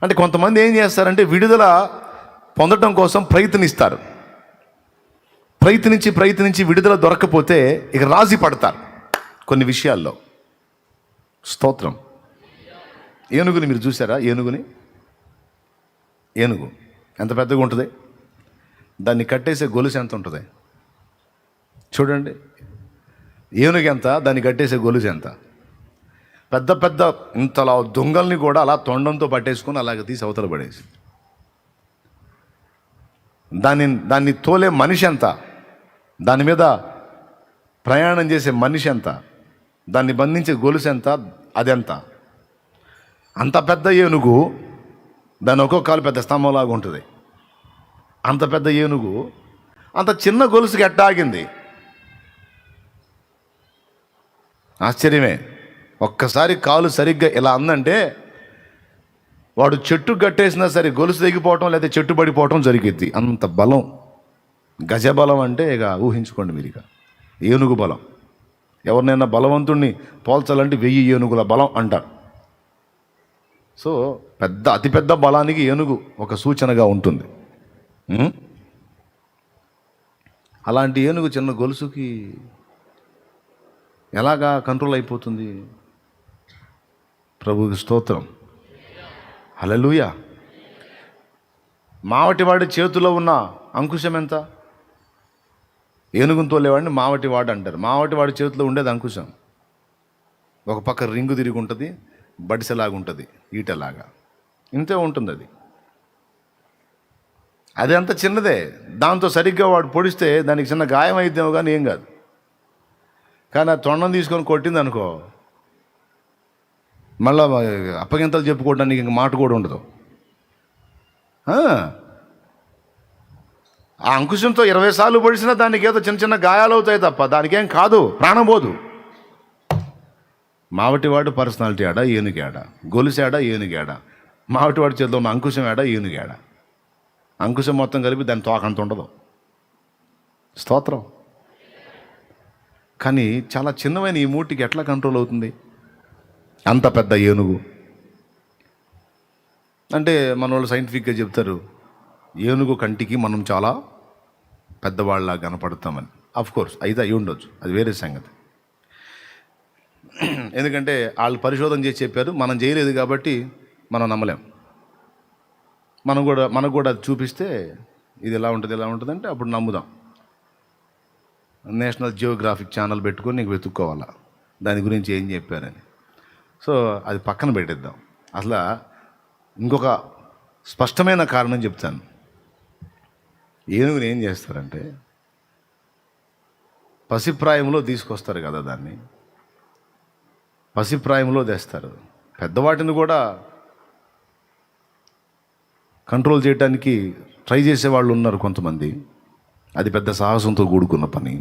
అంటే కొంతమంది ఏం చేస్తారంటే విడుదల పొందడం కోసం ప్రయత్నిస్తారు. ప్రయత్నించి విడుదల దొరకకపోతే ఇక రాజీ పడతారు కొన్ని విషయాల్లో. స్తోత్రం. ఏనుగుని మీరు చూసారా? ఏనుగు ఎంత పెద్దగా ఉంటుంది, దాన్ని కట్టేసే గొలుసు ఎంత ఉంటుంది చూడండి. ఏనుగు ఎంత, దాన్ని కట్టేసే గొలుసు ఎంత. పెద్ద పెద్ద ఇంతలా దొంగల్ని కూడా అలా తొండంతో పట్టేసుకొని అలాగ తీసి అవతల పడేసి, దాన్ని తోలే మనిషి ఎంత, దాని మీద ప్రయాణం చేసే మనిషి ఎంత, దాన్ని బంధించే గొలుసు ఎంత, అదెంత. అంత పెద్ద ఏనుగు, దాని ఒక్కొక్క కాలు పెద్ద స్తంభంలాగా ఉంటుంది. అంత పెద్ద ఏనుగు అంత చిన్న గొలుసుకి ఎట్టాగింది? ఆశ్చర్యమే. ఒక్కసారి కాలు సరిగ్గా ఇలా అందంటే వాడు చెట్టు కట్టేసినా సరే గొలుసు తెగిపోవటం లేదా చెట్టు పడిపోవటం జరిగిద్ది. అంత బలం. గజబలం అంటే ఇక ఊహించుకోండి మీరు. ఇక ఏనుగు బలం. ఎవరినైనా బలవంతుణ్ణి పోల్చాలంటే 1000 ఏనుగుల బలం అంటారు. సో అతిపెద్ద బలానికి ఏనుగు ఒక సూచనగా ఉంటుంది. అలాంటి ఏనుగు చిన్న గొలుసుకి ఎలాగా కంట్రోల్ అయిపోతుంది? ప్రభువుకి స్తోత్రం. హల్లెలూయా. మావటివాడి చేతిలో ఉన్న అంకుశం ఎంత? ఏనుగుని తోలేవాడిని మావటివాడు అంటారు. మావటివాడి చేతిలో ఉండేది అంకుశం. ఒక పక్క రింగు తిరిగి ఉంటుంది, బడిసెలాగా ఉంటుంది, ఈటలాగా ఇంతే ఉంటుంది. అది అంత చిన్నదే. దాంతో సరిగ్గా వాడు పొడిస్తే దానికి చిన్న గాయం అయిద్దేమో కానీ ఏం కాదు. కానీ ఆ తొండం తీసుకొని కొట్టింది అనుకో, మళ్ళా అప్పగింతలు చెప్పుకోవడానికి ఇంక మాట కూడా ఉండదు. ఆ అంకుశంతో 20 సార్లు పొడిచినా దానికి ఏదో చిన్న చిన్న గాయాలు అవుతాయి తప్ప దానికేం కాదు, ప్రాణం పోదు. మావటివాడు పర్సనాలిటీ ఆడా, ఏనుగు ఆడా, గొలుసాడా, ఏనుగు ఆడా, మావటివాడి చేతిలో ఉన్న అంకుశం ఆడా, ఏనుగు ఆడా. అంకుశం మొత్తం కలిపి దాని తోకంత ఉండదు. స్తోత్రం. కానీ చాలా చిన్నమైన ఈ మూటికి ఎట్లా కంట్రోల్ అవుతుంది? అంత పెద్ద ఏనుగు అంటే మన వాళ్ళు సైంటిఫిక్గా చెప్తారు, ఏనుగు కంటికి మనం చాలా పెద్దవాళ్ళ కనపడతామని. కోర్స్ అయితే అయి ఉండొచ్చు, అది వేరే సంగతి. ఎందుకంటే వాళ్ళు పరిశోధన చేసి చెప్పారు, మనం చేయలేదు కాబట్టి మనం నమ్మలేం. మనకు కూడా అది చూపిస్తే ఇది ఎలా ఉంటుంది అంటే అప్పుడు నమ్ముదాం. నేషనల్ జియోగ్రాఫిక్ ఛానల్ పెట్టుకొని నీకు వెతుక్కోవాలా దాని గురించి ఏం చెప్పారని. సో అది పక్కన పెట్టేద్దాం. అసలు ఇంకొక స్పష్టమైన కారణం చెప్తాను. ఏనుగుని ఏం చేస్తారంటే పసిప్రాయంలో తీసుకొస్తారు కదా, దాన్ని పసిప్రాయంలో తెస్తారు. పెద్దవాటిని కూడా కంట్రోల్ చేయడానికి ట్రై చేసేవాళ్ళు ఉన్నారు కొంతమంది. అది పెద్ద సాహసంతో కూడుకున్న పని.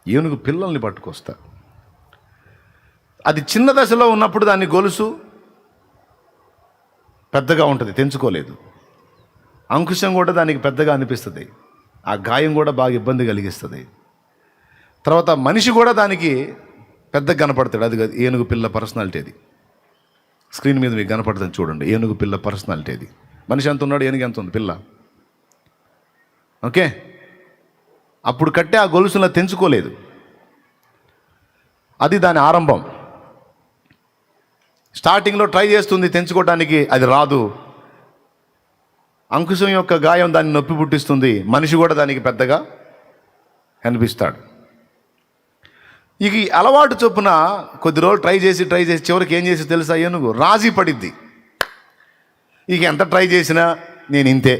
ఏనుగు పిల్లల్ని పట్టుకొస్తారు. అది చిన్న దశలో ఉన్నప్పుడు దాని గొలుసు పెద్దగా ఉంటుంది, తెంచుకోలేదు. అంకుశం కూడా దానికి పెద్దగా అనిపిస్తుంది. ఆ గాయం కూడా బాగా ఇబ్బంది కలిగిస్తుంది. తర్వాత మనిషి కూడా దానికి పెద్దగా కనపడతాడు. అది ఏనుగు పిల్ల పర్సనాలిటీ. అది స్క్రీన్ మీద మీకు కనపడుతుంది చూడండి. ఏనుగు పిల్ల పర్సనాలిటీ అది. మనిషి ఎంత ఉన్నాడు, ఏనుగు ఎంత ఉంది, పిల్ల. ఓకే. అప్పుడు కట్టే ఆ గొలుసులా తెంచుకోలేదు. అది దాని ఆరంభం. స్టార్టింగ్లో ట్రై చేస్తుంది తెంచుకోవడానికి, అది రాదు. అంకుశం యొక్క గాయం దాన్ని నొప్పి పుట్టిస్తుంది. మనిషి కూడా దానికి పెద్దగా కనిపిస్తాడు. ఇక అలవాటు చొప్పున కొద్ది రోజులు ట్రై చేసి చివరికి ఏం చేసి తెలుసా? ఏనుగు రాజీ పడిద్ది. ఇక ఎంత ట్రై చేసినా నేను ఇంతే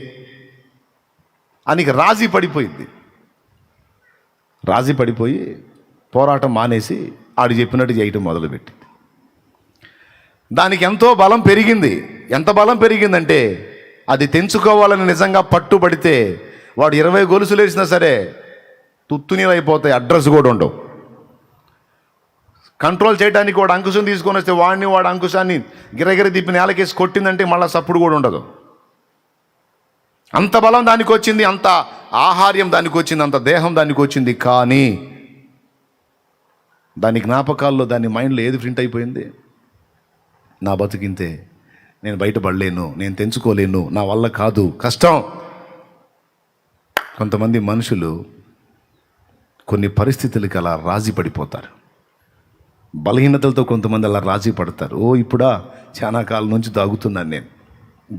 అని రాజీ పడిపోయింది. రాజీ పడిపోయి పోరాటం మానేసి ఆడు చెప్పినట్టు చేయటం మొదలుపెట్టింది. దానికి ఎంతో బలం పెరిగింది. ఎంత బలం పెరిగిందంటే అది తెంచుకోవాలని నిజంగా పట్టుబడితే వాడు 20 గొలుసులు వేసినా సరే తుత్తునీలు అయిపోతాయి, అడ్రస్ కూడా ఉండవు. కంట్రోల్ చేయడానికి వాడు అంకుశం తీసుకొని వస్తే వాడు అంకుశాన్ని గిరగిర తిప్పి నేలకేసి కొట్టిందంటే మళ్ళీ సప్పుడు కూడా ఉండదు. అంత బలం దానికి వచ్చింది, అంత ఆహార్యం దానికి వచ్చింది, అంత దేహం దానికి వచ్చింది. కానీ దాని జ్ఞాపకాల్లో, దాని మైండ్లో ఏది ప్రింట్ అయిపోయింది? నా బతుకింతే, నేను బయటపడలేను, నేను తెంచుకోలేను, నా వల్ల కాదు, కష్టం. కొంతమంది మనుషులు కొన్ని పరిస్థితులకి అలా రాజీ పడిపోతారు. బలహీనతలతో కొంతమంది అలా రాజీ పడతారు. ఇప్పుడా చాలా కాలం నుంచి తాగుతున్నాను నేను,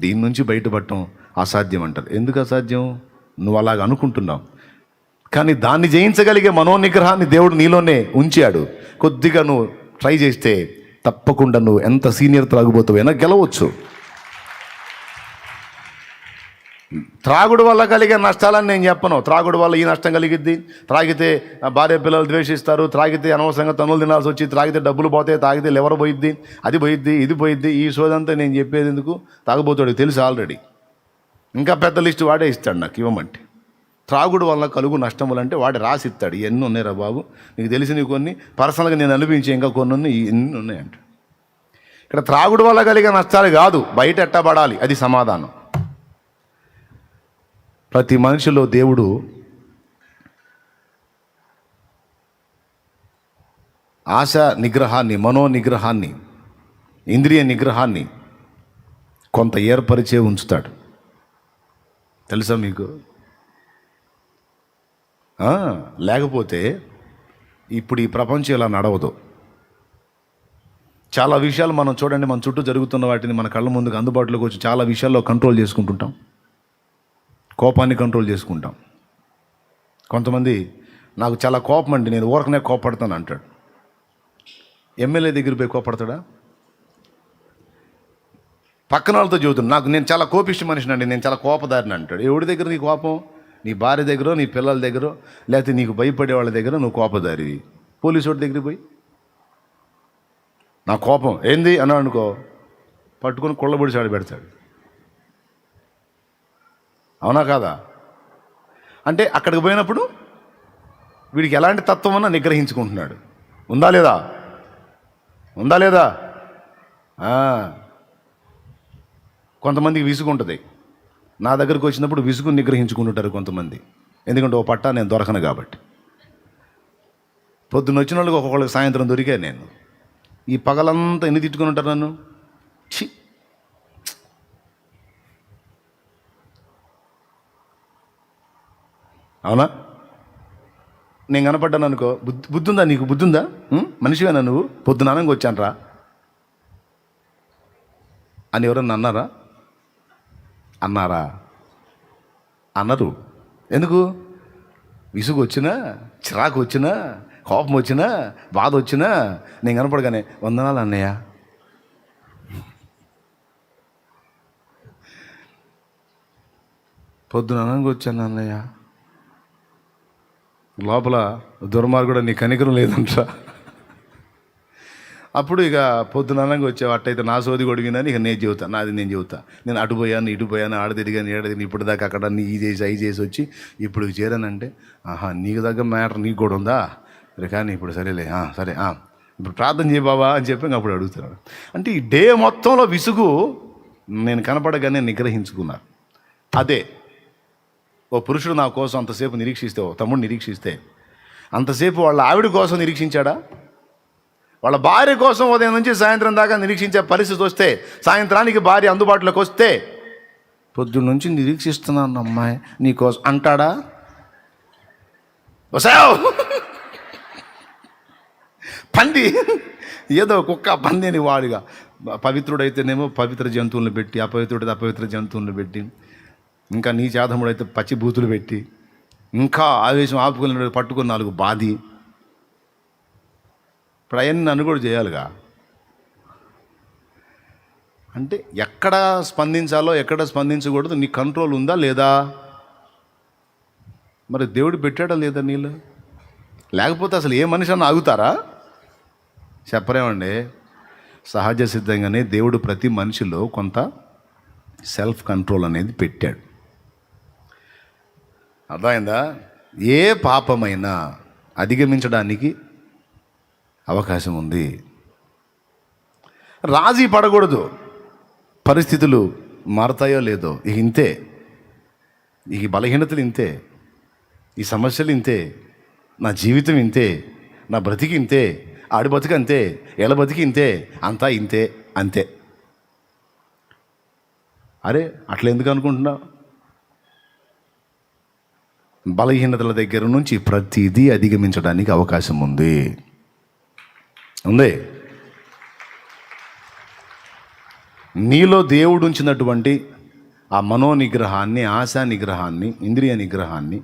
దీని నుంచి బయటపడటం అసాధ్యం అంటారు. ఎందుకు అసాధ్యం? నువ్వు అలాగ అనుకుంటున్నావు. కానీ దాన్ని జయించగలిగే మనోనిగ్రహాన్ని దేవుడు నీలోనే ఉంచాడు. కొద్దిగా నువ్వు ట్రై చేస్తే తప్పకుండా నువ్వు ఎంత సీనియర్ త్రాగుబోతువైనా గెలవచ్చు. త్రాగుడు వల్ల కలిగే నష్టాలని నేను చెప్పను. త్రాగుడు వల్ల ఈ నష్టం కలిగిద్ది, త్రాగితే భార్య పిల్లలు ద్వేషిస్తారు, త్రాగితే అనవసరంగా తనులు తినాల్సి వచ్చి, త్రాగితే డబ్బులు పోతాయి, తాగితే లివర్ పోయిద్ది, అది పోయిద్ది, ఇది పోయిద్ది. ఈ సోదంతా నేను చెప్పేది ఎందుకు? తాగుబోతాడు తెలుసు ఆల్రెడీ. ఇంకా పెద్ద లిస్టు వాడే ఇస్తాడు నాకు ఇవ్వమంటే. త్రాగుడు వల్ల కలుగు నష్టములంటే వాడు రాసి ఇస్తాడు. ఎన్ని ఉన్నాయిరా బాబు, నీకు తెలిసినవి కొన్ని, పర్సనల్గా నేను అనిపించే ఇంకా కొన్ని ఉన్నాయి, ఎన్ని ఉన్నాయంట. ఇక్కడ త్రాగుడు వల్ల కలిగే నష్టాలు కాదు, బయట ఎట్టబడాలి, అది సమాధానం. ప్రతి మనిషిలో దేవుడు ఆశ నిగ్రహాన్ని, మనో నిగ్రహాన్ని, ఇంద్రియ నిగ్రహాన్ని కొంత ఏర్పరిచే ఉంచుతాడు. తెలుసా మీకు? లేకపోతే ఇప్పుడు ఈ ప్రపంచం ఇలా నడవదు. చాలా విషయాలు మనం చూడండి, మన చుట్టూ జరుగుతున్న వాటిని మన కళ్ళ ముందుకు అందుబాటులోకి వచ్చి చాలా విషయాల్లో కంట్రోల్ చేసుకుంటుంటాం, కోపాన్ని కంట్రోల్ చేసుకుంటాం. కొంతమంది నాకు చాలా కోపం అండి, నేను ఊరకనే కోపడతాను అంటాడు. ఎమ్మెల్యే దగ్గర పోయి కోపడతాడా? పక్కన వాళ్ళతో చెబుతున్నాడు, నేను చాలా కోపిష్టి మనిషిని అండి, నేను చాలా కోపదారిని అంటాడు. ఎవడి దగ్గర నీ కోపం? నీ భార్య దగ్గర, నీ పిల్లల దగ్గర, లేకపోతే నీకు భయపడే వాళ్ళ దగ్గర నువ్వు కోపదారివి. పోలీసు వాడి దగ్గరికి పోయి నా కోపం ఏంది అని అనుకో, పట్టుకొని కుళ్ళబొడి చాడి పెడతాడు. అవునా కాదా? అంటే అక్కడికి పోయినప్పుడు వీడికి ఎలాంటి తత్వం అన్నా నిగ్రహించుకుంటున్నాడు. ఉందా లేదా? ఉందా లేదా? కొంతమందికి విసుగు ఉంటుంది. నా దగ్గరకు వచ్చినప్పుడు విసుగు నిగ్రహించుకుంటుంటారు కొంతమంది. ఎందుకంటే ఓ పట్టా నేను దొరకను కాబట్టి. పొద్దున్న వచ్చిన వాళ్ళకి ఒక్కొక్కళ్ళకి సాయంత్రం దొరికా నేను. ఈ పగలంతా ఎన్ని తిట్టుకుని ఉంటారు నన్ను. ఛీ, అవునా? నేను కనపడ్డాను అనుకో, బుద్ధి ఉందా నీకు? బుద్ధి ఉందా? మనిషివేనా నువ్వు? పొద్దున అనంగా వచ్చానరా అని ఎవరన్నా అన్నారా? అన్నారు. ఎందుకు? విసుగు వచ్చినా, చిరాకు వచ్చినా, కోపం వచ్చినా, బాధ వచ్చినా నేను కనపడగానే వందనాలు అన్నయ్య, పొద్దున అనంగా వచ్చాను అన్నయ్య. లోపల దుర్మార్గుడు నీ కనికరం లేదంట. అప్పుడు ఇక పొద్దుననంగా వచ్చావు, అట్టయితే నా సోది కొడిగిందని ఇక నేను చెబుతా, నాది నేను చెబుతా. నేను అటు పోయాను, ఇటు పోయాను, ఆడ తిరిగాను, ఏడ తిరిగి, ఇప్పుడు దాకా అక్కడ ఈ చేసి అవి చేసి వచ్చి ఇప్పుడు చేరానంటే, నీకు దగ్గర మ్యాటర్ నీకు కూడా ఉందా? కానీ ఇప్పుడు సరేలే, సరే ఇప్పుడు ప్రార్థన చేయ బాబా అని చెప్పి ఇంక అప్పుడు అడుగుతున్నాడు. అంటే ఈ డే మొత్తంలో విసుగు నేను కనపడగానే నిగ్రహించుకున్నాను. అదే ఓ పురుషుడు నా కోసం అంతసేపు నిరీక్షిస్తే, ఓ తమ్ముడు నిరీక్షిస్తే, అంతసేపు వాళ్ళ ఆవిడ కోసం నిరీక్షించాడా? వాళ్ళ భార్య కోసం ఉదయం నుంచి సాయంత్రం దాకా నిరీక్షించే పరిస్థితి వస్తే, సాయంత్రానికి భార్య అందుబాటులోకి వస్తే, పొద్దున్న నుంచి నిరీక్షిస్తున్నాను అమ్మాయి నీకోసం అంటాడా? వసావ్ పంది, ఏదో కుక్క పంది అని వాడిగా. పవిత్రుడైతేనేమో పవిత్ర జంతువులను పెట్టి, అపవిత్రుడైతే అపవిత్ర జంతువులను పెట్టి, ఇంకా నీ చేతముడైతే పచ్చి బూతులు పెట్టి, ఇంకా ఆవేశం ఆపుకుని పట్టుకుని 4 బాధి. ఇప్పుడు అవన్నీ నన్ను కూడా చేయాలిగా. అంటే ఎక్కడ స్పందించాలో ఎక్కడ స్పందించకూడదు నీ కంట్రోల్ ఉందా లేదా? మరి దేవుడు పెట్టాడా లేదా నీళ్ళు? లేకపోతే అసలు ఏ మనిషి అన్న ఆగుతారా? చెప్పరేమండి. సహజ సిద్ధంగానే దేవుడు ప్రతి మనిషిలో కొంత సెల్ఫ్ కంట్రోల్ అనేది పెట్టాడు. అర్థమైందా? ఏ పాపమైనా అధిగమించడానికి అవకాశం ఉంది. రాజీ పడకూడదు. పరిస్థితులు మారతాయో లేదో, ఇక ఇంతే, ఈ బలహీనతలు ఇంతే, ఈ సమస్యలు ఇంతే, నా జీవితం ఇంతే, నా బ్రతికి ఇంతే, ఆడి బతికి అంతే, ఎల బతికి ఇంతే, అంతా ఇంతే, అంతే. అరే అట్లా ఎందుకు అనుకుంటున్నావు? బలహీనతల దగ్గర నుంచి ప్రతిదీ అధిగమించడానికి అవకాశం ఉంది. నీలో దేవుడు ఉంచినటువంటి ఆ మనోనిగ్రహాన్ని, ఆశా నిగ్రహాన్ని, ఇంద్రియ నిగ్రహాన్ని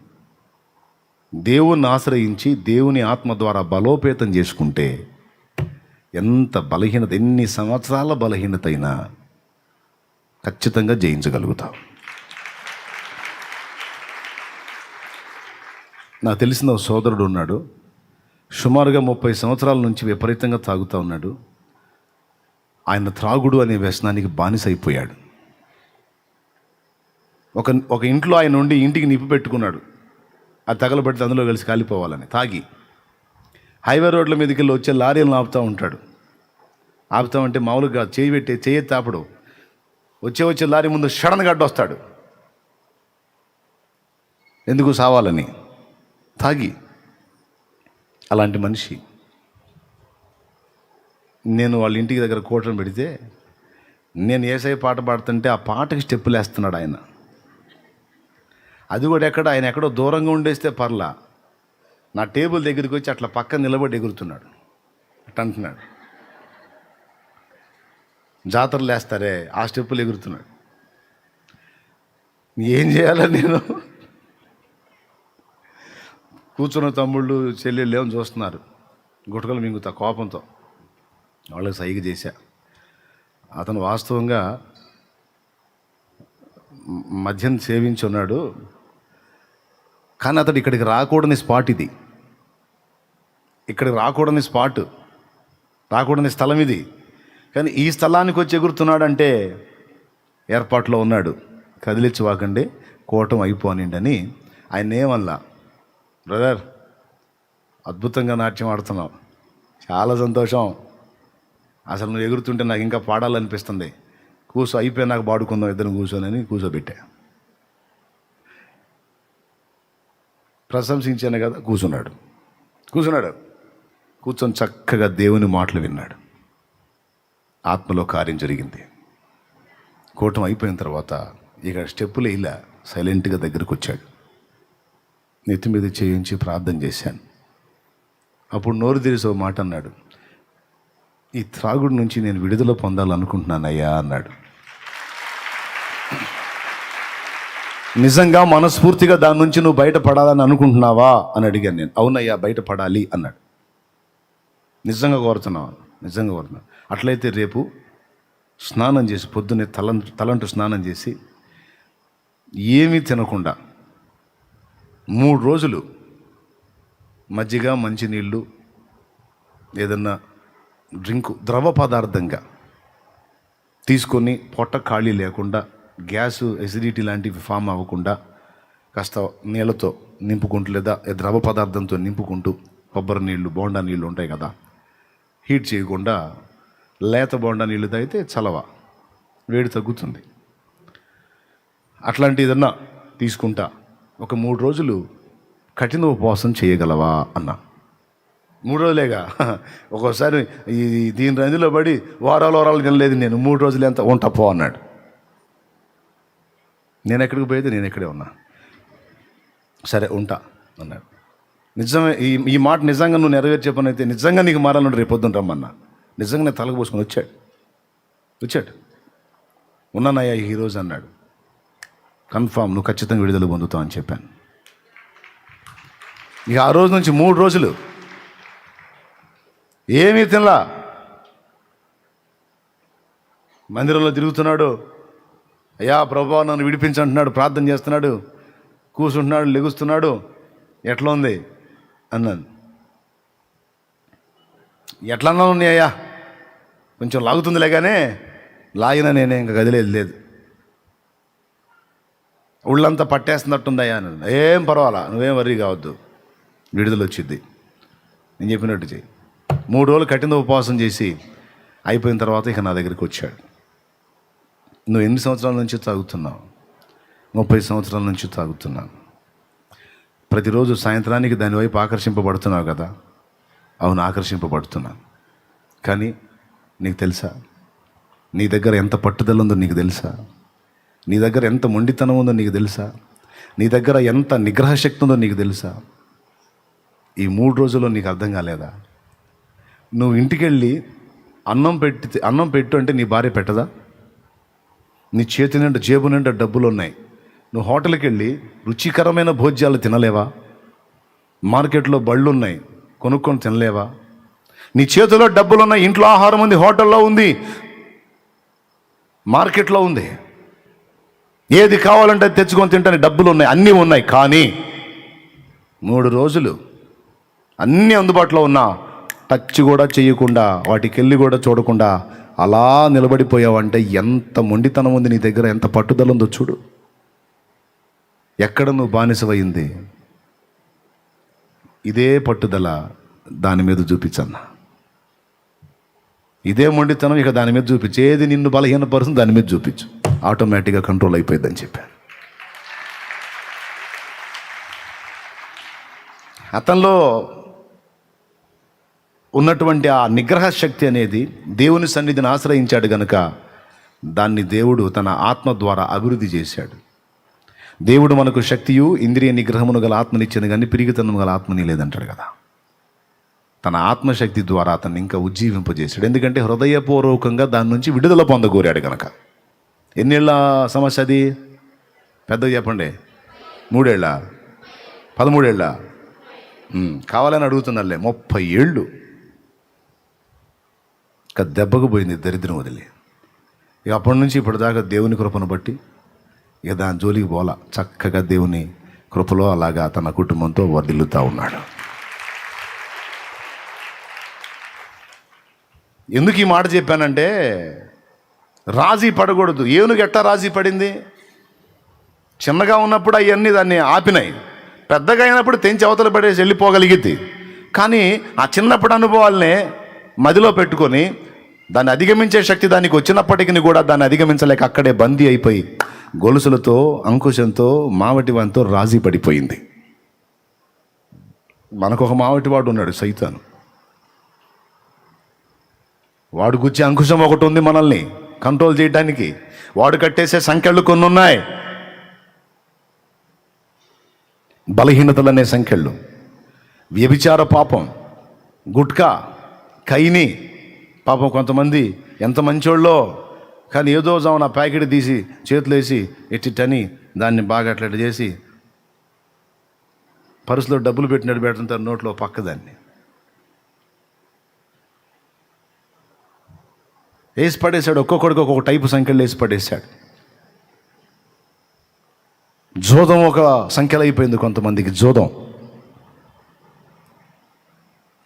దేవుణ్ణి ఆశ్రయించి దేవుని ఆత్మ ద్వారా బలోపేతం చేసుకుంటే ఎంత బలహీనత, ఎన్ని సంవత్సరాల బలహీనత అయినా ఖచ్చితంగా జయించగలుగుతావు. నాకు తెలిసిన ఒక సోదరుడు ఉన్నాడు, సుమారుగా 30 సంవత్సరాల నుంచి విపరీతంగా తాగుతూ ఉన్నాడు. ఆయన త్రాగుడు అనే వ్యసనానికి బానిస అయిపోయాడు. ఒక ఇంట్లో ఆయన ఉండి ఇంటికి నిప్పు పెట్టుకున్నాడు, అది తగలబెడితే అందులో కలిసి కాలిపోవాలని. తాగి హైవే రోడ్ల మీదకి వెళ్ళి వచ్చే లారీలను ఆపుతూ ఉంటాడు. ఆపుతామంటే మామూలుగా చేయి తాపడు. వచ్చే లారీ ముందు సడన్గా అడ్డొస్తాడు. ఎందుకు? సావాలని. తాగి. అలాంటి మనిషి. నేను వాళ్ళ ఇంటికి దగ్గర కూటమి పెడితే నేను యేసయ్య పాట పాడుతుంటే ఆ పాటకి స్టెప్పులు వేస్తున్నాడు ఆయన. అది కూడా ఆయన ఎక్కడో దూరంగా ఉండేస్తే పర్లా, నా టేబుల్ దగ్గరికి వచ్చి అట్లా పక్కన నిలబడి ఎగురుతున్నాడు. అట్ట అంటున్నాడు, జాతరలు వేస్తారే ఆ స్టెప్పులు ఎగురుతున్నాడు. ఏం చేయాలని నేను కూర్చున్న తమ్ముళ్ళు చెల్లెళ్ళు ఏమని చూస్తున్నారు, గుటకలు మింగుతా కోపంతో. వాళ్ళకి సైగ చేశా. అతను వాస్తవంగా మద్యం సేవించి ఉన్నాడు, కానీ అతడు ఇక్కడికి రాకూడని స్పాట్ ఇది. ఇక్కడికి రాకూడని స్పాట్, రాకూడని స్థలం ఇది. కానీ ఈ స్థలానికి వచ్చి ఎగురుతున్నాడంటే ఏర్పాట్లో ఉన్నాడు. కదిలించవాకండి, కూటం అయిపోనిండని ఆయన ఏమల్లా, బ్రదర్ అద్భుతంగా నాట్యం ఆడుతున్నావు, చాలా సంతోషం, అసలు నువ్వు ఎగురుతుంటే నాకు ఇంకా పాడాలనిపిస్తుంది, అయిపోయి నాకు పాడుకుందాం ఇద్దరు కూర్చొని కూర్చోబెట్టా. ప్రశంసించాను కదా. కూర్చున్నాడు. కూర్చొని చక్కగా దేవుని మాటలు విన్నాడు. ఆత్మలో కార్యం జరిగింది. కూటం అయిపోయిన తర్వాత ఇక స్టెప్పులు ఇలా సైలెంట్గా దగ్గరకు వచ్చాడు. నెత్తి మీద చేయించి ప్రార్థన చేశాను. అప్పుడు నోరు తెరిసి ఒక మాట అన్నాడు, ఈ త్రాగుడి నుంచి నేను విడుదల పొందాలనుకుంటున్నానయ్యా అన్నాడు. నిజంగా మనస్ఫూర్తిగా దాని నుంచి నువ్వు బయటపడాలని అనుకుంటున్నావా అని అడిగాను నేను. అవునయ్యా బయటపడాలి అన్నాడు. నిజంగా కోరుతున్నావా? నిజంగా కోరుతున్నా. అట్లయితే రేపు స్నానం చేసి పొద్దున్నే తలంటు స్నానం చేసి ఏమీ తినకుండా 3 రోజులు మజ్జిగ, మంచినీళ్ళు, ఏదన్నా డ్రింకు ద్రవ పదార్థంగా తీసుకొని పొట్ట ఖాళీ లేకుండా, గ్యాసు ఎసిడిటీ లాంటివి ఫామ్ అవ్వకుండా కాస్త నీళ్ళతో నింపుకుంటూ లేదా ద్రవ పదార్థంతో నింపుకుంటూ, కొబ్బరి నీళ్ళు, బోండా నీళ్ళు ఉంటాయి కదా, హీట్ చేయకుండా లేత బోండా నీళ్ళు తాగితే చలవ, వేడి తగ్గుతుంది. అట్లాంటి ఏదన్నా తీసుకుంటా ఒక 3 రోజులు కఠిన ఉపవాసం చేయగలవా అన్నా. 3 రోజులేగా, ఒక్కోసారి దీని రంజులో పడి వారాలు తినలేదు నేను. 3 రోజులు ఎంత ఉంటా పో అన్నాడు. నేను ఎక్కడికి పోయేది, నేను ఎక్కడే ఉన్నా. సరే ఉంటా అన్నాడు. నిజమే, ఈ మాట నిజంగా నువ్వు నెరవేర్చే పని అయితే నిజంగా నీకు మారాలంటే రేపు పొద్దున రమ్మన్నా. నిజంగానే తలకు పోసుకొని వచ్చాడు. ఉన్నానయ్యా ఈరోజు అన్నాడు. కన్ఫామ్, నువ్వు ఖచ్చితంగా విడుదల పొందుతావు అని చెప్పాను. ఇక ఆ రోజు నుంచి 3 రోజులు ఏమీ తినలా. మందిరంలో తిరుగుతున్నాడు, అయ్యా ప్రభువా నన్ను విడిపించంటున్నాడు, ప్రార్థన చేస్తున్నాడు, కూర్చుంటున్నాడు, లెగుస్తున్నాడు. ఎట్లా ఉంది అన్నాను. ఎట్లా అన్నా ఉన్నాయి అయ్యా, కొంచెం లాగుతుందిలే కానీ లాగినా నేనే ఇంకా కదిలేదు లేదు, ఒళ్ళంతా పట్టేస్తున్నట్టుందయ్యా అన్నాను. ఏం పర్వాలా, నువ్వేం వర్రీ కావద్దు, విడుదల వచ్చింది, నేను చెప్పినట్టు చెయ్యి. 3 రోజులు కఠిన ఉపవాసం చేసి అయిపోయిన తర్వాత ఇక నా దగ్గరికి వచ్చాడు. నువ్వు ఎన్ని సంవత్సరాల నుంచి తాగుతున్నావు? 30 సంవత్సరాల నుంచి తాగుతున్నాను. ప్రతిరోజు సాయంత్రానికి దానివైపు ఆకర్షింపబడుతున్నావు కదా? అవును, ఆకర్షింపబడుతున్నాను. కానీ నీకు తెలుసా, నీ దగ్గర ఎంత పట్టుదల ఉందో నీకు తెలుసా? నీ దగ్గర ఎంత మొండితనం ఉందో నీకు తెలుసా? నీ దగ్గర ఎంత నిగ్రహ శక్తి ఉందో నీకు తెలుసా? ఈ 3 రోజుల్లో నీకు అర్థం కాలేదా? నువ్వు ఇంటికి వెళ్ళి అన్నం పెట్టు అంటే నీ భార్య పెట్టదా? నీ చేతి నిండా జేబు నిండా డబ్బులు ఉన్నాయి, నువ్వు హోటల్కి వెళ్ళి రుచికరమైన భోజ్యాలు తినలేవా? మార్కెట్లో బళ్ళు ఉన్నాయి, కొనుక్కొని తినలేవా? నీ చేతిలో డబ్బులు ఉన్నాయి, ఇంట్లో ఆహారం ఉంది, హోటల్లో ఉంది, మార్కెట్లో ఉంది, ఏది కావాలంటే తెచ్చుకొని తింటానికి డబ్బులు ఉన్నాయి, అన్నీ ఉన్నాయి. కానీ 3 రోజులు అన్నీ అందుబాటులో ఉన్నా టచ్ కూడా చేయకుండా, వాటికి వెళ్ళి కూడా చూడకుండా అలా నిలబడిపోయావంటే ఎంత మొండితనం ఉంది నీ దగ్గర, ఎంత పట్టుదల ఉందో చూడు. ఎక్కడ నువ్వు బానిసవయింది? ఇదే పట్టుదల దాని మీద చూపించన్నా, ఇదే మొండితనం ఇక దాని మీద చూపించు. ఏది నిన్ను బలహీనపరుస్తుంది దాని మీద చూపించు, ఆటోమేటిక్గా కంట్రోల్ అయిపోయిందని చెప్పాను. అతనిలో ఉన్నటువంటి ఆ నిగ్రహ శక్తి అనేది దేవుని సన్నిధిని ఆశ్రయించాడు గనుక దాన్ని దేవుడు తన ఆత్మ ద్వారా అభివృద్ధి చేశాడు. దేవుడు మనకు శక్తియు ఇంద్రియ నిగ్రహమును గల ఆత్మనిచ్చాను కానీ పిరిగితనం గల ఆత్మని లేదంటాడు కదా. తన ఆత్మశక్తి ద్వారా అతన్ని ఇంకా ఉజ్జీవింపజేశాడు. ఎందుకంటే హృదయపూర్వకంగా దాని నుంచి విడుదల పొందగోరాడు కనుక. ఎన్నేళ్ళ సమస్య అది? పెద్దగా చెప్పండి. 3 ఏళ్ళ? 13 ఏళ్ళ? కావాలని అడుగుతున్నారులే. 30 ఏళ్ళు ఇక దెబ్బకు పోయింది దరిద్రం వదిలి. ఇక అప్పటి నుంచి ఇప్పటిదాకా దేవుని కృపను బట్టి ఇక దాని జోలికి పోలా, చక్కగా దేవుని కృపలో అలాగా తన కుటుంబంతో వర్ధిల్లుతూ ఉన్నాడు. ఎందుకు ఈ మాట చెప్పానంటే, రాజీ పడకూడదు. ఏనుగు ఎట్టా రాజీ పడింది? చిన్నగా ఉన్నప్పుడు అవన్నీ దాన్ని ఆపినాయి, పెద్దగా అయినప్పుడు తెంచి అవతల పడేసి వెళ్ళిపోగలిగింది. కానీ ఆ చిన్నప్పుడు అనుభవాలనే మదిలో పెట్టుకొని దాన్ని అధిగమించే శక్తి దానికి వచ్చినప్పటికీ కూడా దాన్ని అధిగమించలేక అక్కడే బందీ అయిపోయి గొలుసులతో అంకుశంతో మావటివానితో రాజీ పడిపోయింది. మనకు ఒక మావటివాడు ఉన్నాడు, సైతాను. వాడు గుచ్చే అంకుశం ఒకటి ఉంది మనల్ని కంట్రోల్ చేయడానికి. వాడు కట్టేసే సంఖ్యలు కొన్ని ఉన్నాయి, బలహీనతలు అనే సంఖ్యలు. వ్యభిచార పాపం, గుట్కా, కైని పాపం. కొంతమంది ఎంత మంచోళ్ళో కానీ ఏదో జామున ప్యాకెట్ తీసి చేతులు వేసి ఎట్టిట్టని దాన్ని బాగా అట్లా చేసి పరుసులో డబ్బులు పెట్టినట్టు పెడుతుంటారు నోట్లో పక్కదాన్ని వేసి పడేశాడు. ఒక్కొక్కడికి ఒక్కొక్క టైపు సంఖ్యలు వేసి పడేశాడు. జోదం ఒక సంఖ్యలు అయిపోయింది కొంతమందికి. జోదం,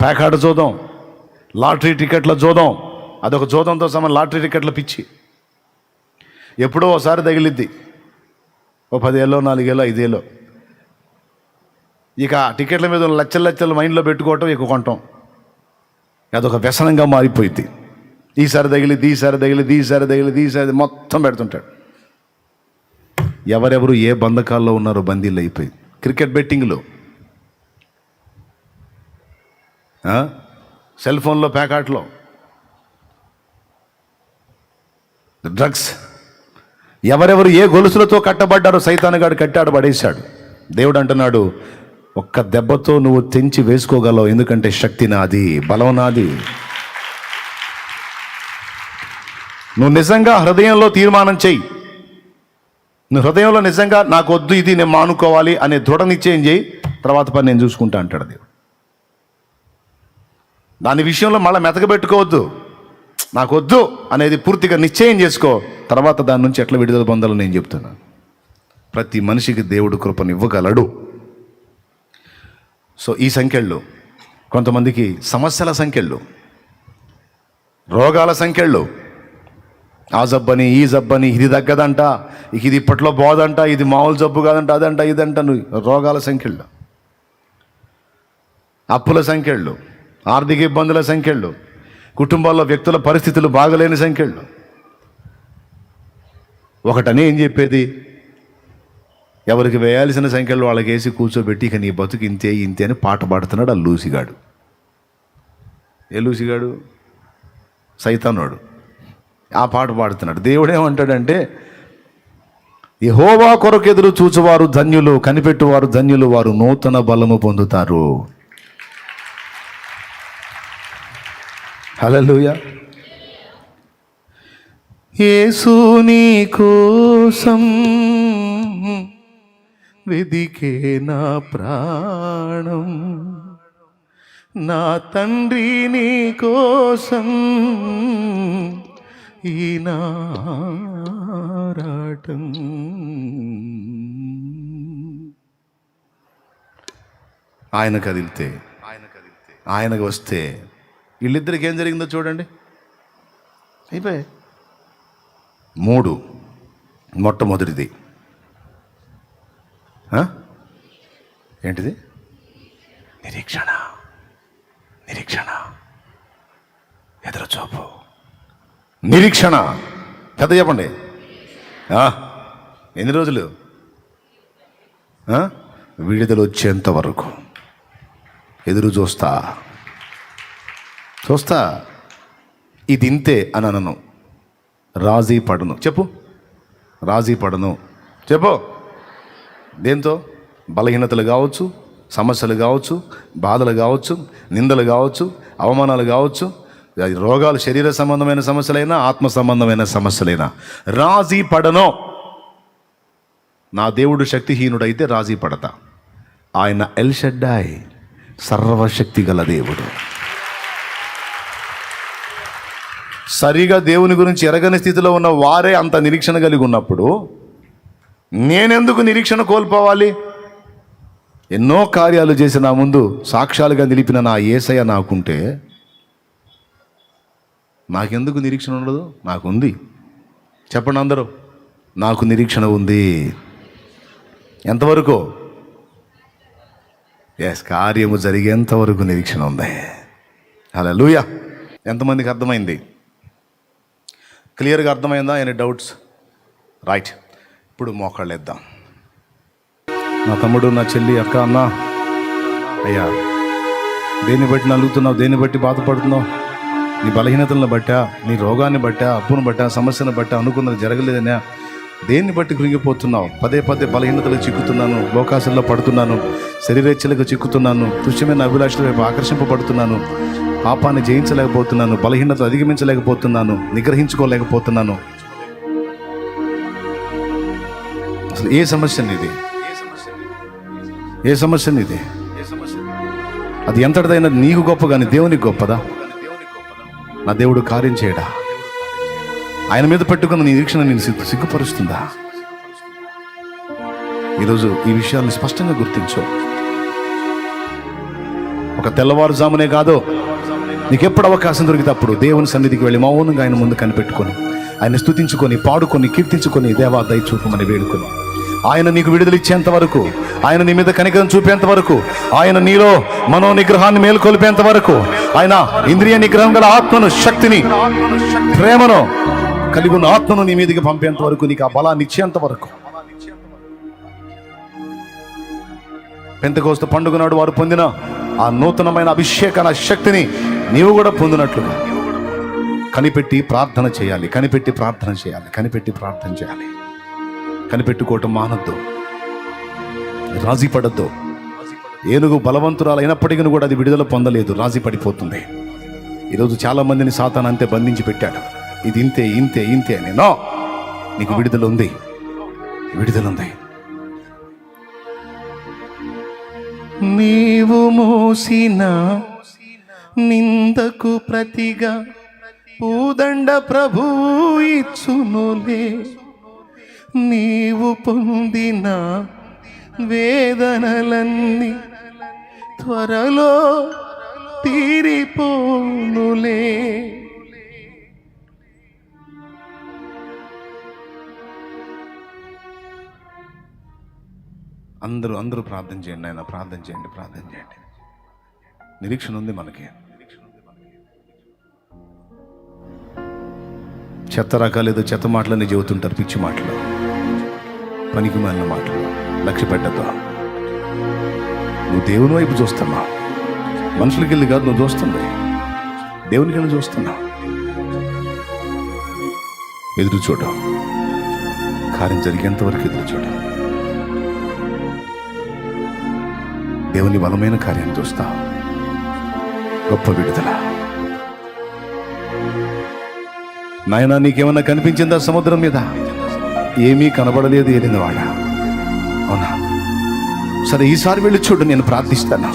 ప్యాకాట జోదం, లాటరీ టికెట్ల జోదం, అదొక జోదంతో సమానం. లాటరీ టికెట్ల పిచ్చి ఎప్పుడో ఒకసారి తగిలిద్ది, ఓ 10 ఏళ్ళో 4 ఏళ్ళో 5 ఏళ్ళో. ఇక టికెట్ల మీద లచ్చలు మైండ్లో పెట్టుకోవటం, ఇక కొనటం, అదొక వ్యసనంగా మారిపోయింది. ఈసారి తగిలిద్ది, ఈసారి తగిలిద్ది, ఈసారి తగిలిద్ది, ఈసారి మొత్తం పెడుతుంటాడు. ఎవరెవరు ఏ బంధకాల్లో ఉన్నారో బందీలు అయిపోయింది. క్రికెట్ బెట్టింగ్లో, సెల్ ఫోన్లో, ప్యాకాట్లో, డ్రగ్స్, ఎవరెవరు ఏ గొలుసులతో కట్టబడ్డారో సైతానుగాడు కట్టాడు, పడేశాడు. దేవుడు అంటున్నాడు, ఒక్క దెబ్బతో నువ్వు తెంచి వేసుకోగలవు, ఎందుకంటే శక్తి నాది, బలం నాది. నువ్వు నిజంగా హృదయంలో తీర్మానం చెయ్యి. నువ్వు హృదయంలో నిజంగా నాకు వద్దు, ఇది నేను మానుకోవాలి అనే దృఢ నిశ్చయం చేయి. తర్వాత పని నేను చూసుకుంటా అంటాడు దేవుడు. దాని విషయంలో మళ్ళీ మెతకబెట్టుకోవద్దు. నాకు వద్దు అనేది పూర్తిగా నిశ్చయం చేసుకో. తర్వాత దాని నుంచి ఎట్లా విడుదల పొందాలో నేను చెప్తున్నాను. ప్రతి మనిషికి దేవుడు కృపను ఇవ్వగలడు. సో ఈ సంఖ్యలు, కొంతమందికి సమస్యల సంఖ్యలు, రోగాల సంఖ్యలు, ఆ జబ్బని ఈ జబ్బని, ఇది తగ్గదంట, ఇది ఇప్పట్లో బోదంట, ఇది మామూలు జబ్బు కాదంట, అదంట ఇదంట, రోగాల సంఖ్యలు, అప్పుల సంఖ్యలు, ఆర్థిక ఇబ్బందుల సంఖ్యలు, కుటుంబాల్లో వ్యక్తుల పరిస్థితులు బాగలేని సంఖ్యలు. ఒకటనే ఏం చెప్పేది, ఎవరికి వేయాల్సిన సంఖ్యలు వాళ్ళకి వేసి కూర్చోబెట్టి ఇక నీ బతుకు ఇంతే ఇంతే అని పాట పాడుతున్నాడు ఆ లూసిగాడు. ఏ లూసిగాడు? సైతానుడు. ఆ పాట పాడుతున్నాడు. దేవుడు ఏమంటాడంటే, యెహోవా కొరకు ఎదురు చూచువారు ధన్యులు, కనిపెట్టువారు ధన్యులు, వారు నూతన బలము పొందుతారు. హల్లెలూయా. యేసు నీ కోసం వెదికే నా ప్రాణం, నా తండ్రి నీ కోసం ఈనారాటం. ఆయన కదిలితే, ఆయనకు వస్తే వీళ్ళిద్దరికి ఏం జరిగిందో చూడండి. అయిపోయి 3. మొట్టమొదటిది ఏంటిది? నిరీక్షణ. నిరీక్షణ, ఎదురుచూపు, నిరీక్షణ. పెద్ద చెప్పండి. ఎన్ని రోజులు? విడుదల వచ్చేంత వరకు ఎదురు చూస్తా. ఇది ఇంతే అని అనను, రాజీ పడను. చెప్పు, రాజీ పడను. చెప్పు. దేంతో? బలహీనతలు కావచ్చు, సమస్యలు కావచ్చు, బాధలు కావచ్చు, నిందలు కావచ్చు, అవమానాలు కావచ్చు, రోగాలు, శరీర సంబంధమైన సమస్యలైనా ఆత్మ సంబంధమైన సమస్యలైనా రాజీ పడను. నా దేవుడు శక్తిహీనుడైతే రాజీ పడతా. ఆయన ఎల్ షడ్డాయ్, సర్వశక్తి గల దేవుడు. సరిగా దేవుని గురించి ఎరగని స్థితిలో ఉన్న వారే అంత నిరీక్షణ కలిగి ఉన్నప్పుడు నేనెందుకు నిరీక్షణ కోల్పోవాలి? ఎన్నో కార్యాలు చేసి నా ముందు సాక్ష్యాలుగా నిలిపిన నా యేసయ్య నాకుంటే నాకెందుకు నిరీక్షణ ఉండదు? నాకుంది. చెప్పండి అందరూ, నాకు నిరీక్షణ ఉంది. ఎంతవరకు? కార్యము జరిగేంతవరకు నిరీక్షణ ఉంది. హల్లెలూయా. ఎంతమందికి అర్థమైంది? క్లియర్గా అర్థమైందా? Any doubts? రైట్. ఇప్పుడు మోకాళ్ళు వేద్దాం. నా తమ్ముడు, నా చెల్లి, అక్క, అన్న, అయ్యా, దేన్ని బట్టి నలుగుతున్నావు? దేన్ని బట్టి బాధపడుతున్నావు? నీ బలహీనతలను బట్టా, నీ రోగాన్ని బట్టా, అప్పును బట్టా, సమస్యను బట్టా, అనుకున్నది జరగలేదనే దేన్ని బట్టి కృంగిపోతున్నావు? పదే పదే బలహీనతలకు చిక్కుతున్నాను, లోకాశల్లో పడుతున్నాను, శరీరేచ్ఛలకు చిక్కుతున్నాను, తుచ్చమైన అభిలాషల వైపు ఆకర్షింపబడుతున్నాను, పాపాన్ని జయించలేకపోతున్నాను, బలహీనతలు అధిగమించలేకపోతున్నాను, నిగ్రహించుకోలేకపోతున్నాను. అసలు ఏ సమస్య నీది? ఏ సమస్య నీది? అది ఎంతటిదైనా నీకు గొప్ప కానీ దేవునికి గొప్పదా? నా దేవుడు కార్యం చేయడా? ఆయన మీద పెట్టుకున్న నీ నిరీక్షణ నేను సిగ్గుపరుస్తుందా? ఈరోజు ఈ విషయాలను స్పష్టంగా గుర్తించు. ఒక తెల్లవారుజామునే కాదు, నీకెప్పుడు అవకాశం దొరికితే అప్పుడు దేవుని సన్నిధికి వెళ్ళి మౌనంగా ఆయన ముందు కనిపెట్టుకొని, ఆయన స్తుతించుకొని, పాడుకొని, కీర్తించుకొని, దేవా దయ చూపమని వేడుకొని, ఆయన నీకు విడుదల ఇచ్చేంత వరకు, ఆయన నీ మీద కనికరం చూపేంత వరకు, ఆయన నీలో మనో నిగ్రహాన్ని మేల్కొల్పేంత వరకు, ఆయన ఇంద్రియ నిగ్రహం గల ఆత్మను, శక్తిని, ప్రేమను కలిగి ఉన్న ఆత్మను నీ మీదకి పంపేంత వరకు, నీకు ఆ బలాన్ని ఇచ్చేంత వరకు. పెంతెకోస్తు పండుగ నాడు వారు పొందిన ఆ నూతనమైన అభిషేకన శక్తిని నీవు కూడా పొందినట్లుగా కనిపెట్టి ప్రార్థన చేయాలి. కనిపెట్టి ప్రార్థన చేయాలి. కనిపెట్టి ప్రార్థన చేయాలి. కనిపెట్టుకోవటం మానద్దు. రాజీ పడద్దు. ఏనుగు బలవంతురాలు అయినప్పటికీ కూడా అది విడుదల పొందలేదు, రాజీ పడిపోతుంది. ఈరోజు చాలా మందిని సాతాను అంతే బంధించి పెట్టాడు. ఇది ఇంతే ఇంతే ఇంతే అని. నో, నీకు విడుదల ఉంది, విడుదల ఉంది. నీవు మోసిన నిందకు ప్రతిగా పూదండ ప్రభువు ఇచ్చునులే. నీవు పొందిన వేదనలన్నీ త్వరలో తీరిపోనులే. అందరూ ప్రార్థన చేయండి. ఆయన ప్రార్థన చేయండి, ప్రార్థన చేయండి. నిరీక్షణ ఉంది మనకి. చెత్త రకాలు ఏదో చెత్త మాటలని చెబుతుంటారు, పిచ్చి మాటలు, పనికి మాలిన మాటలు. లక్ష్య పెట్టద్దు. నువ్వు దేవుని వైపు చూస్తున్నావు, మనుషులకి వెళ్ళి కాదు నువ్వు చూస్తుంది, దేవునికి వెళ్ళి చూస్తున్నావు. ఎదురు చూడు, కార్యం జరిగేంత వరకు ఎదురు చూడాలి. దేవుని బలమైన కార్యాన్ని చూస్తా. గొప్ప విడుదల. నాయనా, నీకేమన్నా కనిపించిందా సముద్రం మీద? ఏమీ కనబడలేదు ఏలినవాడ. అవునా? సరే, ఈసారి వెళ్ళి చూడు, నేను ప్రార్థిస్తాను.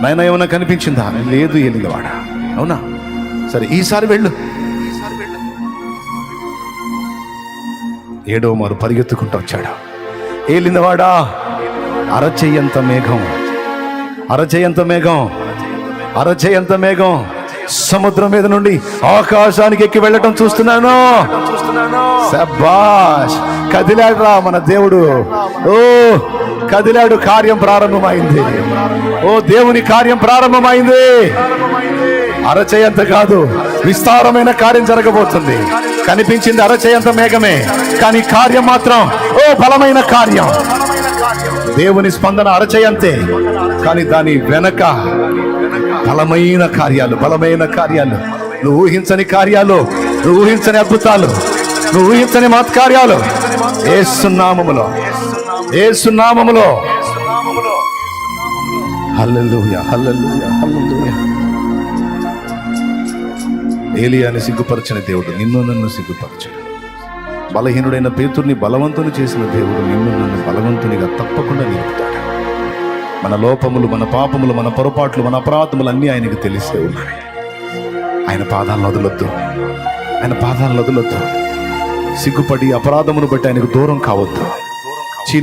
నాయన, ఏమన్నా కనిపించిందా? లేదు ఏలినవాడ. అవునా? సరే, ఈసారి వెళ్ళు. ఏడో మారు పరిగెత్తుకుంటూ వచ్చాడు. ఏలినవాడా, అరచెయ్యంత మేఘం, అరచెయ్యంత మేఘం, అరచెయ్యంత మేఘం సముద్రం మీద నుండి ఆకాశానికి ఎక్కి వెళ్ళటం చూస్తున్నాను. శభాష్, కదిలాడు రా మన దేవుడు. ఓ కదిలాడు, కార్యం ప్రారంభమైంది. ఓ దేవుని కార్యం ప్రారంభమైంది. అరచేయంత కాదు, విస్తారమైన కార్యం జరగబోతుంది. కనిపించింది అరచేయంత మేఘమే, కానీ కార్యం మాత్రం ఓ బలమైన కార్యం. దేవుని స్పందన అరచేయంతే, కానీ దాని వెనక బలమైన కార్యాలు, బలమైన కార్యాలు, నువ్వు ఊహించని కార్యాలు, నువ్వు ఊహించని అద్భుతాలు, నువ్వు ఊహించని మహత్కార్యాలు యేసు నామములో, యేసు నామములో. హల్లెలూయా, హల్లెలూయా, హల్లెలూయా. ఏలియాని సిగ్గుపరచిన దేవుడు నిన్ను నన్ను సిగ్గుపరచడు. బలహీనుడైన పేతుర్ని బలవంతుని చేసిన దేవుడు నిన్ను నన్ను బలవంతునిగా తప్పకుండా నిలుపుతాడు. మన లోపములు, మన పాపములు, మన పొరపాట్లు, మన అపరాధములు అన్నీ ఆయనకు తెలిసే ఉన్నాయి. ఆయన పాదాలను వదలొద్దు, ఆయన పాదాలను వదలొద్దు. సిగ్గుపడి అపరాధమును బట్టి ఆయనకు దూరం కావద్దు.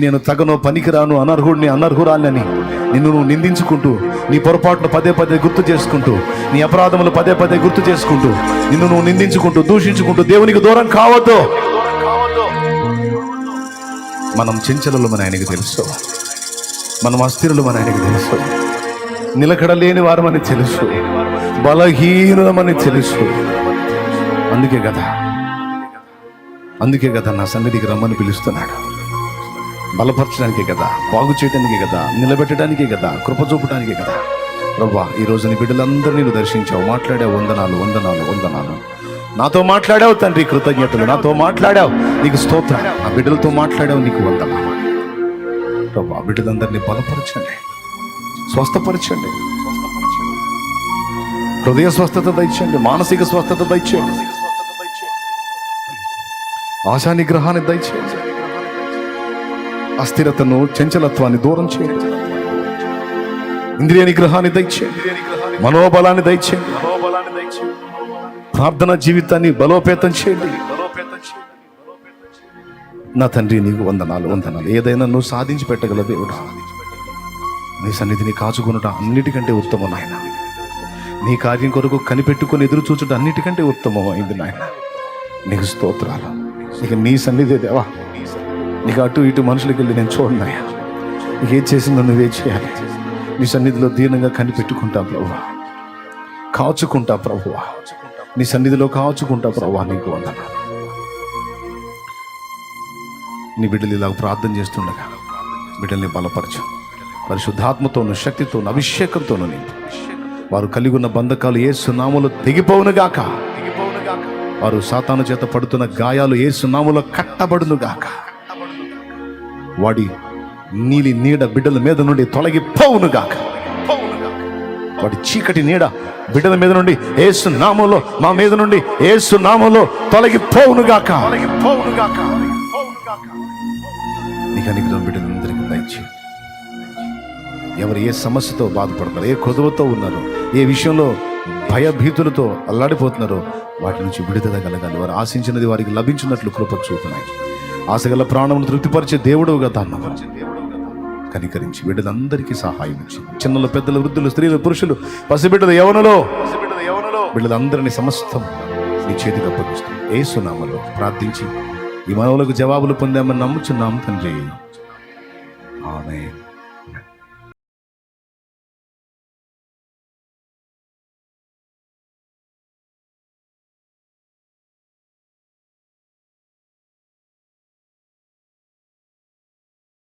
నేను తగను, పనికిరాను, అనర్హుడిని, అనర్హురాలని నిన్ను నువ్వు నిందించుకుంటూ, నీ పొరపాటును పదే పదే గుర్తు చేసుకుంటూ, నీ అపరాధములు పదే పదే గుర్తు చేసుకుంటూ, నిన్ను నువ్వు నిందించుకుంటూ, దూషించుకుంటూ దేవునికి దూరం కావద్దు. మనం చెంచలమని ఆయనకు తెలుసు, మనం అస్థిరులమని ఆయనకు తెలుసు, నిలకడలేని వారమని తెలుసు, బలహీనులమని తెలుసు. అందుకే కదా నా సన్నిధికి రమ్మని పిలుస్తున్నాడు. బలపరచడానికే కదా, బాగు చేయడానికే కదా, నిలబెట్టడానికే కదా, కృప చూపడానికే కదా. ప్రభువా, ఈ రోజు నీ బిడ్డలందరినీ నువ్వు దర్శించావు, మాట్లాడావు. వందనాలు, వందనాలు, వందనాలు. నాతో మాట్లాడావు తండ్రి, కృతజ్ఞతలు. నాతో మాట్లాడావు, నీకు స్తోత్రం. ఆ బిడ్డలతో మాట్లాడావు, నీకు వందనాలు. ప్రభువా, బిడ్డలందరినీ బలపరచండి, స్వస్థపరచండి, హృదయ స్వస్థత దయచేయండి, మానసిక స్వస్థత దయచేయండి, ఆశా నిగ్రహాన్ని దయచేయండి, అస్థిరతను, చంచలత్వాన్ని దూరం చేయండి, ఇంద్రియ నిగ్రహాన్ని దయచేయండి, మనోబలాన్ని దయచేయండి, ప్రార్థన జీవితాన్ని బలోపేతం చేయండి. నా తండ్రి, నీకు వందనాలు, వందనాలు. ఏదైనా నువ్వు సాధించి పెట్టగల దేవుడు. నీ సన్నిధిని కాచుకునుట అన్నిటికంటే ఉత్తమం నాయన. నీ కార్యం కొరకు కనిపెట్టుకుని ఎదురు చూచుట అన్నిటికంటే ఉత్తమం అయింది నాయన. నీకు స్తోత్రాలు. ఇక నీ సన్నిధి దేవా, నీకు అటు ఇటు మనుషులకి వెళ్ళి నేను చూడన్నాయా. నీకు ఏం చేసిందో నువ్వే చేయాలి. నీ సన్నిధిలో దీనంగా కనిపెట్టుకుంటా ప్రభువా, కాచుకుంటా ప్రభువా, నీ సన్నిధిలో కాచుకుంటా ప్రభువా. నీకు వందనాలు. నీ బిడ్డలు ఇలాగ ప్రార్థన చేస్తుండగా బిడ్డల్ని బలపరచు. పరిశుద్ధాత్మతోను, శక్తితోను, అభిషేకంతోను నింపు. వారు కలిగి ఉన్న బంధకాలు యేసు నామములో తెగిపోవునుగాక. వారు సాతాను చేత పడుతున్న గాయాలు యేసు నామములో కట్టబడునుగాక. వాడి నీలి నీడ బిడ్డల మీద నుండి తొలగిపోవునుగాక. వాడి చీకటి నీడ బిడ్డల మీద నుండి యేసు నామములో, మా మీద నుండి యేసు నామములో తొలగిపోవునుగాక. నీకు అనుగ్రహం బిడ్డలందరికీ దయచేయి. ఎవరు ఏ సమస్యతో బాధపడుతున్నారు, ఏ కొదువతో ఉన్నారు, ఏ విషయంలో భయభీతులతో అల్లాడిపోతున్నారో వాటి నుంచి విడుదల కలగాలి. వారు ఆశించినది వారికి లభించినట్లు కృప చూపుతున్నాయి. ఆశగల ప్రాణమును తృప్తిపరిచే దేవుడుగా దాన్ని కనికరించి బిడ్డలందరికీ సహాయం ఇచ్చి, చిన్నలు, పెద్దలు, వృద్ధులు, స్త్రీలు, పురుషులు, పసిబిడ్డలు, యవనులు, బిడ్డలందరినీ సమస్తం నీ చేతికి అప్పగిస్తాం. యేసు నామములో ప్రార్థించి ఈ మనవులకు జవాబులు పొందామని నమ్ముచున్నాం తండ్రి. ఆమేన్.